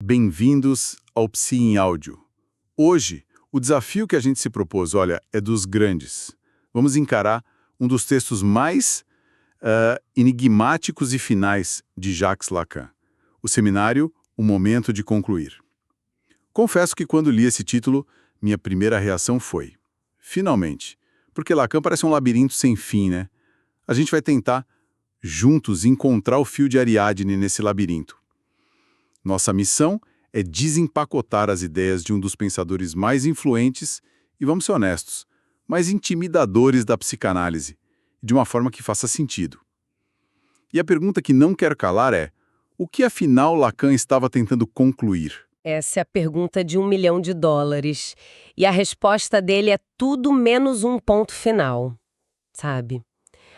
Bem-vindos ao Psi em Áudio. Hoje, o desafio que a gente se propôs, olha, é dos grandes. Vamos encarar um dos textos mais enigmáticos e finais de Jacques Lacan. O seminário O Momento de Concluir. Confesso que quando li esse título, minha primeira reação foi: finalmente, porque Lacan parece um labirinto sem fim, né? A gente vai tentar, juntos, encontrar o fio de Ariadne nesse labirinto. Nossa missão é desempacotar as ideias de um dos pensadores mais influentes e, vamos ser honestos, mais intimidadores da psicanálise, de uma forma que faça sentido. E a pergunta que não quer calar é: o que afinal Lacan estava tentando concluir? Essa é a pergunta de $1 milhão. E a resposta dele é tudo menos um ponto final, sabe?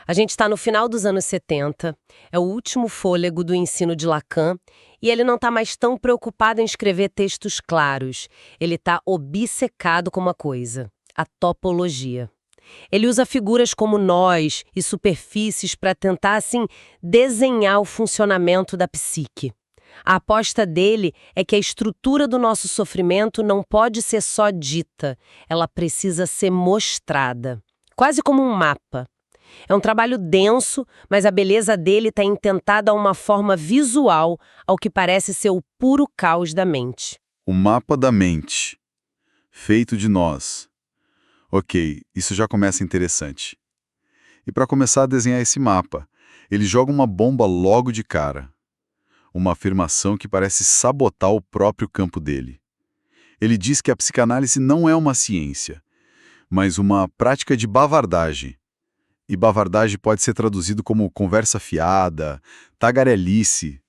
A gente está no final dos anos 70, é o último fôlego do ensino de Lacan, e ele não está mais tão preocupado em escrever textos claros. Ele está obcecado com uma coisa: a topologia. Ele usa figuras como nós e superfícies para tentar, assim, desenhar o funcionamento da psique. A aposta dele é que a estrutura do nosso sofrimento não pode ser só dita, ela precisa ser mostrada, quase como um mapa. É um trabalho denso, mas a beleza dele está em tentar dar uma forma visual ao que parece ser o puro caos da mente. O mapa da mente, feito de nós. Ok, isso já começa interessante. E para começar a desenhar esse mapa, ele joga uma bomba logo de cara. Uma afirmação que parece sabotar o próprio campo dele. Ele diz que a psicanálise não é uma ciência, mas uma prática de bavardagem. E bavardagem pode ser traduzido como conversa fiada, tagarelice,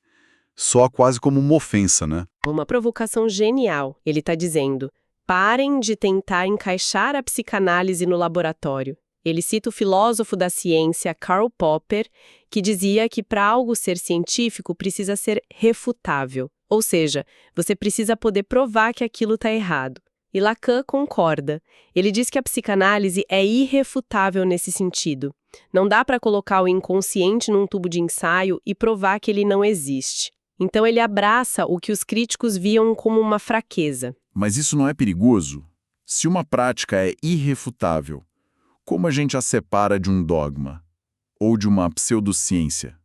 soa quase como uma ofensa, né? Uma provocação genial, ele está dizendo: parem de tentar encaixar a psicanálise no laboratório. Ele cita o filósofo da ciência Karl Popper, que dizia que para algo ser científico precisa ser refutável, ou seja, você precisa poder provar que aquilo está errado. E Lacan concorda. Ele diz que a psicanálise é irrefutável nesse sentido. Não dá para colocar o inconsciente num tubo de ensaio e provar que ele não existe. Então ele abraça o que os críticos viam como uma fraqueza. Mas isso não é perigoso? Se uma prática é irrefutável, como a gente a separa de um dogma? Ou de uma pseudociência?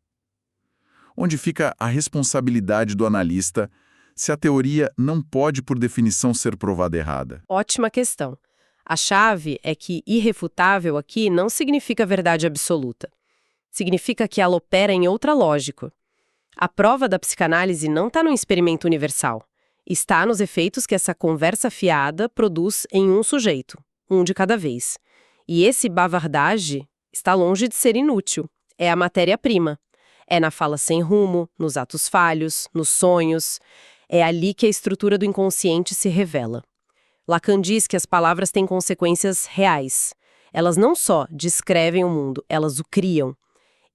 Onde fica a responsabilidade do analista se a teoria não pode, por definição, ser provada errada? Ótima questão. A chave é que irrefutável aqui não significa verdade absoluta. Significa que ela opera em outra lógica. A prova da psicanálise não está no experimento universal. Está nos efeitos que essa conversa fiada produz em um sujeito, um de cada vez. E esse bavardage está longe de ser inútil. É a matéria-prima. É na fala sem rumo, nos atos falhos, nos sonhos. É ali que a estrutura do inconsciente se revela. Lacan diz que as palavras têm consequências reais. Elas não só descrevem o mundo, elas o criam.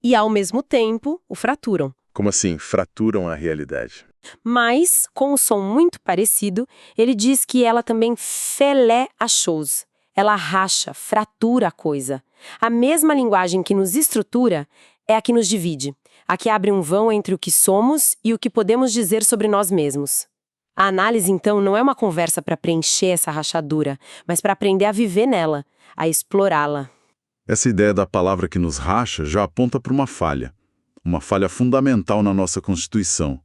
E, ao mesmo tempo, o fraturam. Como assim, fraturam a realidade? Mas, com um som muito parecido, ele diz que ela também fêlé a chose. Ela racha, fratura a coisa. A mesma linguagem que nos estrutura é a que nos divide, a que abre um vão entre o que somos e o que podemos dizer sobre nós mesmos. A análise, então, não é uma conversa para preencher essa rachadura, mas para aprender a viver nela, a explorá-la. Essa ideia da palavra que nos racha já aponta para uma falha fundamental na nossa Constituição.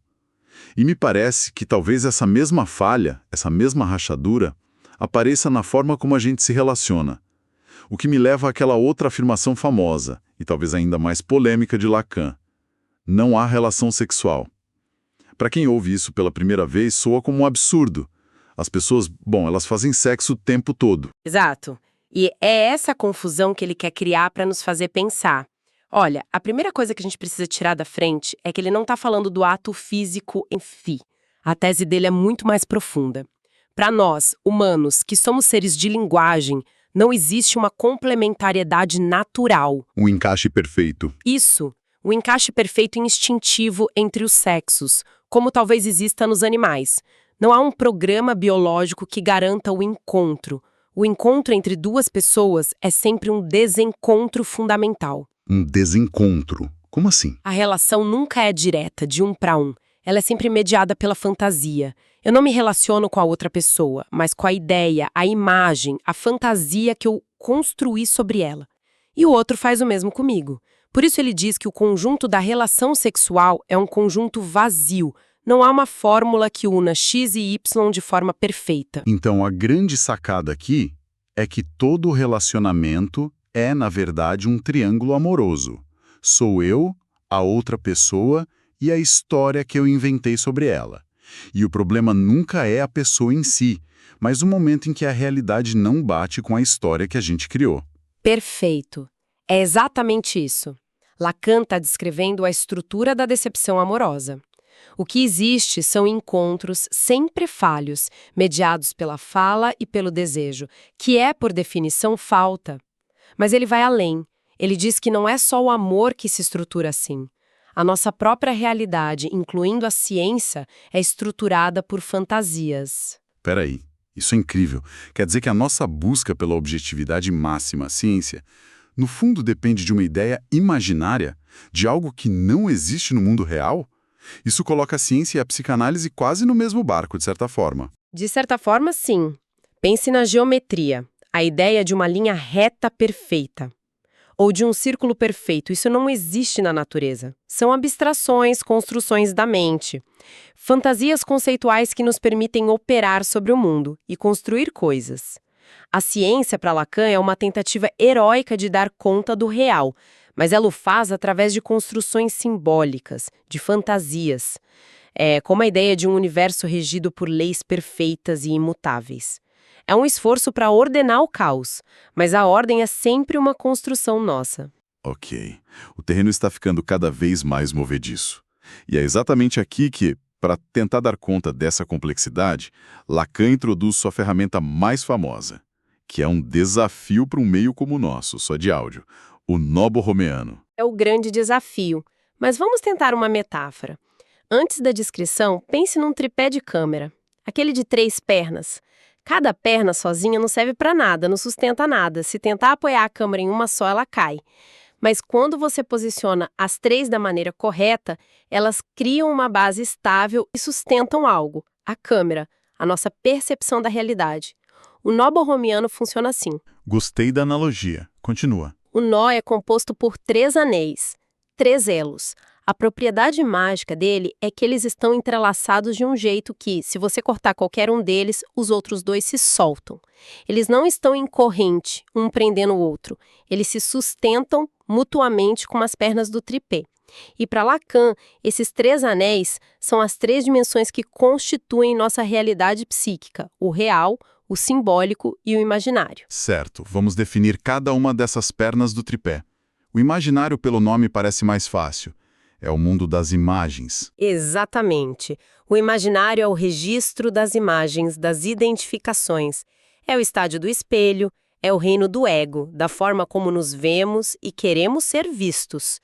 E me parece que talvez essa mesma falha, essa mesma rachadura, apareça na forma como a gente se relaciona. O que me leva àquela outra afirmação famosa, e talvez ainda mais polêmica de Lacan: não há relação sexual. Para quem ouve isso pela primeira vez, soa como um absurdo. As pessoas, elas fazem sexo o tempo todo. Exato. E é essa confusão que ele quer criar para nos fazer pensar. Olha, a primeira coisa que a gente precisa tirar da frente é que ele não está falando do ato físico em si. A tese dele é muito mais profunda. Para nós, humanos, que somos seres de linguagem, não existe uma complementariedade natural. Um encaixe perfeito. Isso, o encaixe perfeito e instintivo entre os sexos, como talvez exista nos animais. Não há um programa biológico que garanta o encontro. O encontro entre duas pessoas é sempre um desencontro fundamental. Um desencontro? Como assim? A relação nunca é direta, de um para um. ela é sempre mediada pela fantasia. Eu não me relaciono com a outra pessoa, mas com a ideia, a imagem, a fantasia que eu construí sobre ela. E o outro faz o mesmo comigo. Por isso ele diz que o conjunto da relação sexual é um conjunto vazio. Não há uma fórmula que una X e Y de forma perfeita. Então, a grande sacada aqui é que todo relacionamento é, na verdade, um triângulo amoroso. Sou eu, a outra pessoa e a história que eu inventei sobre ela. E o problema nunca é a pessoa em si, mas o momento em que a realidade não bate com a história que a gente criou. Perfeito. É exatamente isso. Lacan está descrevendo a estrutura da decepção amorosa. O que existe são encontros sempre falhos, mediados pela fala e pelo desejo, que é, por definição, falta. Mas ele vai além. Ele diz que não é só o amor que se estrutura assim. A nossa própria realidade, incluindo a ciência, é estruturada por fantasias. Peraí, isso é incrível. Quer dizer que a nossa busca pela objetividade máxima, a ciência, no fundo depende de uma ideia imaginária, de algo que não existe no mundo real? Isso coloca a ciência e a psicanálise quase no mesmo barco, de certa forma. De certa forma, sim. Pense na geometria, a ideia de uma linha reta perfeita. Ou de um círculo perfeito, isso não existe na natureza. São abstrações, construções da mente. Fantasias conceituais que nos permitem operar sobre o mundo e construir coisas. A ciência, para Lacan, é uma tentativa heróica de dar conta do real, mas ela o faz através de construções simbólicas, de fantasias. Como a ideia de um universo regido por leis perfeitas e imutáveis. É um esforço para ordenar o caos, mas a ordem é sempre uma construção nossa. Ok. O terreno está ficando cada vez mais movediço. E é exatamente aqui que, para tentar dar conta dessa complexidade, Lacan introduz sua ferramenta mais famosa, que é um desafio para um meio como o nosso, só de áudio, o noborromeano. É o grande desafio, mas vamos tentar uma metáfora. Antes da descrição, pense num tripé de câmera, aquele de 3 pernas. Cada perna sozinha não serve para nada, não sustenta nada. Se tentar apoiar a câmera em uma só, ela cai. Mas quando você posiciona as 3 da maneira correta, elas criam uma base estável e sustentam algo, a câmera, a nossa percepção da realidade. O nó borromiano funciona assim. Gostei da analogia. Continua. O nó é composto por 3 anéis, 3 elos. A propriedade mágica dele é que eles estão entrelaçados de um jeito que, se você cortar qualquer um deles, os outros 2 se soltam. Eles não estão em corrente, um prendendo o outro. Eles se sustentam mutuamente com as pernas do tripé. E para Lacan, esses 3 anéis são as 3 dimensões que constituem nossa realidade psíquica, o real, o simbólico e o imaginário. Certo, vamos definir cada uma dessas pernas do tripé. O imaginário, pelo nome, parece mais fácil. É o mundo das imagens. Exatamente. O imaginário é o registro das imagens, das identificações. É o estádio do espelho, é o reino do ego, da forma como nos vemos e queremos ser vistos.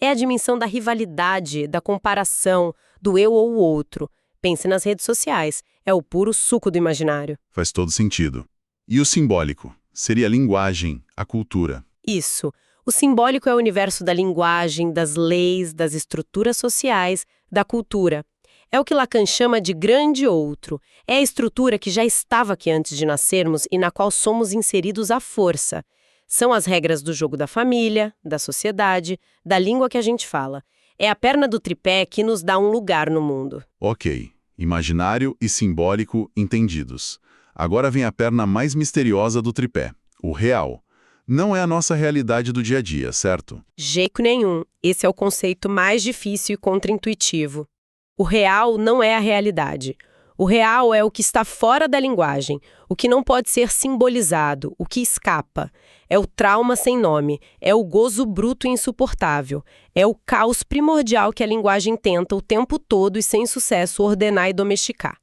É a dimensão da rivalidade, da comparação, do eu ou o outro. Pense nas redes sociais. É o puro suco do imaginário. Faz todo sentido. E o simbólico? Seria a linguagem, a cultura. Isso. O simbólico é o universo da linguagem, das leis, das estruturas sociais, da cultura. É o que Lacan chama de grande outro. É a estrutura que já estava aqui antes de nascermos e na qual somos inseridos à força. São as regras do jogo da família, da sociedade, da língua que a gente fala. É a perna do tripé que nos dá um lugar no mundo. Ok. Imaginário e simbólico entendidos. Agora vem a perna mais misteriosa do tripé, o real. Não é a nossa realidade do dia a dia, certo? Jeito nenhum. Esse é o conceito mais difícil e contraintuitivo. O real não é a realidade. O real é o que está fora da linguagem, o que não pode ser simbolizado, o que escapa. É o trauma sem nome, é o gozo bruto e insuportável, é o caos primordial que a linguagem tenta o tempo todo e sem sucesso ordenar e domesticar.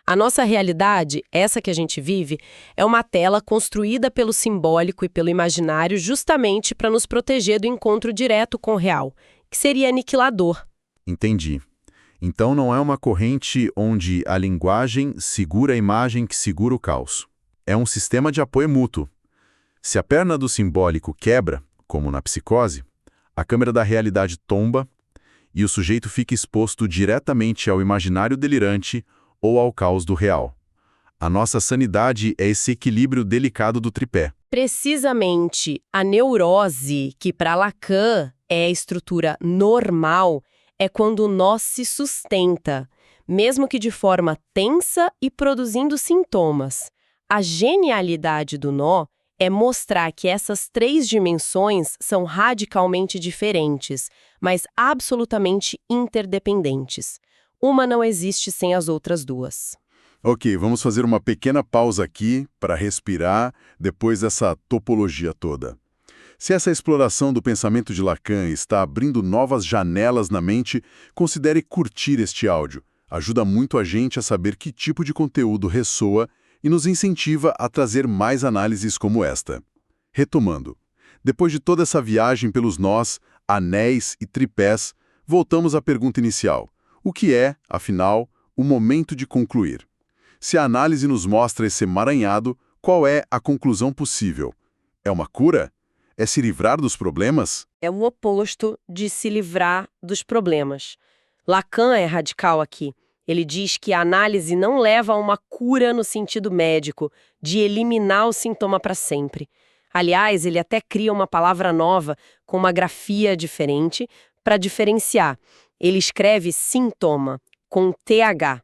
A nossa realidade, essa que a gente vive, é uma tela construída pelo simbólico e pelo imaginário justamente para nos proteger do encontro direto com o real, que seria aniquilador. Entendi. Então não é uma corrente onde a linguagem segura a imagem que segura o caos. É um sistema de apoio mútuo. Se a perna do simbólico quebra, como na psicose, a câmera da realidade tomba e o sujeito fica exposto diretamente ao imaginário delirante ou ao caos do real. A nossa sanidade é esse equilíbrio delicado do tripé. Precisamente, a neurose, que para Lacan é a estrutura normal, é quando o nó se sustenta, mesmo que de forma tensa e produzindo sintomas. A genialidade do nó é mostrar que essas três dimensões são radicalmente diferentes, mas absolutamente interdependentes. Uma não existe sem as outras duas. Ok, vamos fazer uma pequena pausa aqui para respirar depois dessa topologia toda. Se essa exploração do pensamento de Lacan está abrindo novas janelas na mente, considere curtir este áudio. Ajuda muito a gente a saber que tipo de conteúdo ressoa e nos incentiva a trazer mais análises como esta. Retomando, depois de toda essa viagem pelos nós, anéis e tripés, voltamos à pergunta inicial. O que é, afinal, o momento de concluir? Se a análise nos mostra esse emaranhado, qual é a conclusão possível? É uma cura? É se livrar dos problemas? É o oposto de se livrar dos problemas. Lacan é radical aqui. Ele diz que a análise não leva a uma cura no sentido médico, de eliminar o sintoma para sempre. Aliás, ele até cria uma palavra nova, com uma grafia diferente, para diferenciar. Ele escreve sintoma, com TH.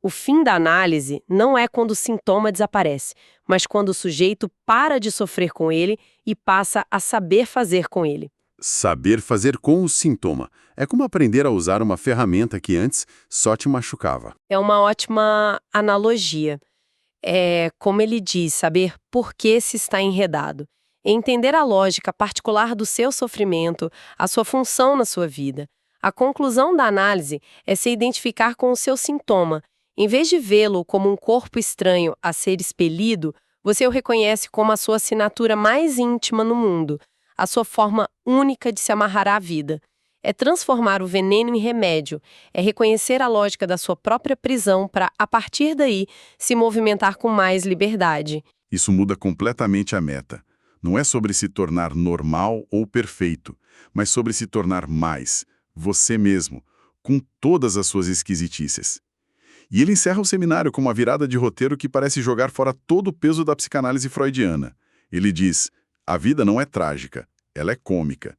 O fim da análise não é quando o sintoma desaparece, mas quando o sujeito para de sofrer com ele e passa a saber fazer com ele. Saber fazer com o sintoma. É como aprender a usar uma ferramenta que antes só te machucava. É uma ótima analogia. É, como ele diz, saber por que se está enredado. Entender a lógica particular do seu sofrimento, a sua função na sua vida. A conclusão da análise é se identificar com o seu sintoma. Em vez de vê-lo como um corpo estranho a ser expelido, você o reconhece como a sua assinatura mais íntima no mundo, a sua forma única de se amarrar à vida. É transformar o veneno em remédio, é reconhecer a lógica da sua própria prisão para, a partir daí, se movimentar com mais liberdade. Isso muda completamente a meta. Não é sobre se tornar normal ou perfeito, mas sobre se tornar mais, você mesmo, com todas as suas esquisitices. E ele encerra o seminário com uma virada de roteiro que parece jogar fora todo o peso da psicanálise freudiana. Ele diz, a vida não é trágica, ela é cômica.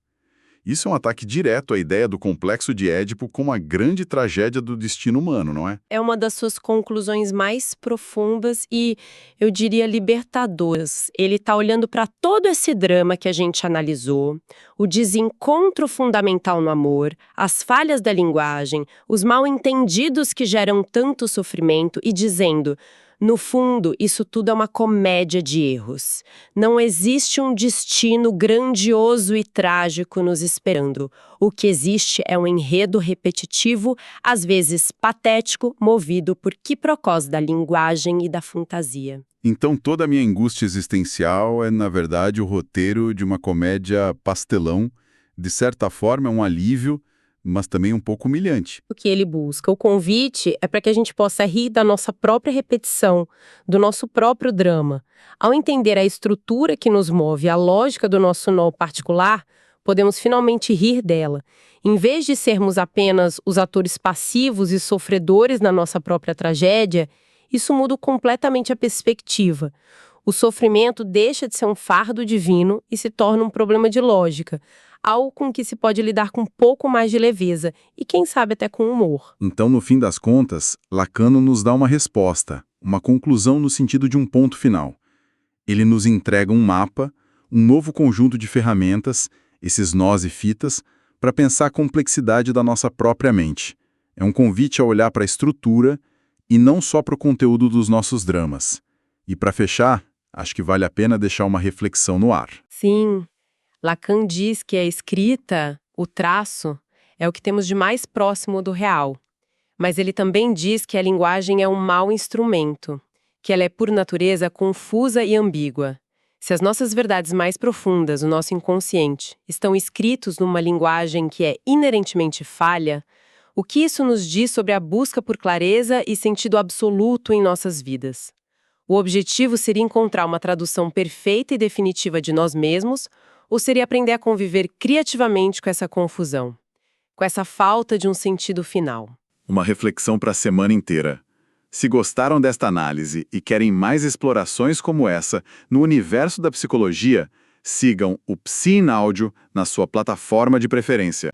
Isso é um ataque direto à ideia do complexo de Édipo como a grande tragédia do destino humano, não é? É uma das suas conclusões mais profundas e, eu diria, libertadoras. Ele está olhando para todo esse drama que a gente analisou, o desencontro fundamental no amor, as falhas da linguagem, os mal-entendidos que geram tanto sofrimento e dizendo, no fundo, isso tudo é uma comédia de erros. Não existe um destino grandioso e trágico nos esperando. O que existe é um enredo repetitivo, às vezes patético, movido por quiprocós da linguagem e da fantasia. Então toda a minha angústia existencial é, na verdade, o roteiro de uma comédia pastelão. De certa forma, é um alívio, mas também um pouco humilhante. O que ele busca, o convite, é para que a gente possa rir da nossa própria repetição, do nosso próprio drama. Ao entender a estrutura que nos move, a lógica do nosso nó particular, podemos finalmente rir dela. Em vez de sermos apenas os atores passivos e sofredores na nossa própria tragédia, isso muda completamente a perspectiva. O sofrimento deixa de ser um fardo divino e se torna um problema de lógica, algo com que se pode lidar com um pouco mais de leveza e, quem sabe, até com humor. Então, no fim das contas, Lacano nos dá uma resposta, uma conclusão no sentido de um ponto final. Ele nos entrega um mapa, um novo conjunto de ferramentas, esses nós e fitas, para pensar a complexidade da nossa própria mente. É um convite a olhar para a estrutura e não só para o conteúdo dos nossos dramas. E para fechar, acho que vale a pena deixar uma reflexão no ar. Sim, Lacan diz que a escrita, o traço, é o que temos de mais próximo do real. Mas ele também diz que a linguagem é um mau instrumento, que ela é por natureza confusa e ambígua. Se as nossas verdades mais profundas, o nosso inconsciente, estão escritos numa linguagem que é inerentemente falha, o que isso nos diz sobre a busca por clareza e sentido absoluto em nossas vidas? O objetivo seria encontrar uma tradução perfeita e definitiva de nós mesmos, ou seria aprender a conviver criativamente com essa confusão? com essa falta de um sentido final. Uma reflexão para a semana inteira. Se gostaram desta análise e querem mais explorações como essa no universo da psicologia, sigam o Psi em Áudio na sua plataforma de preferência.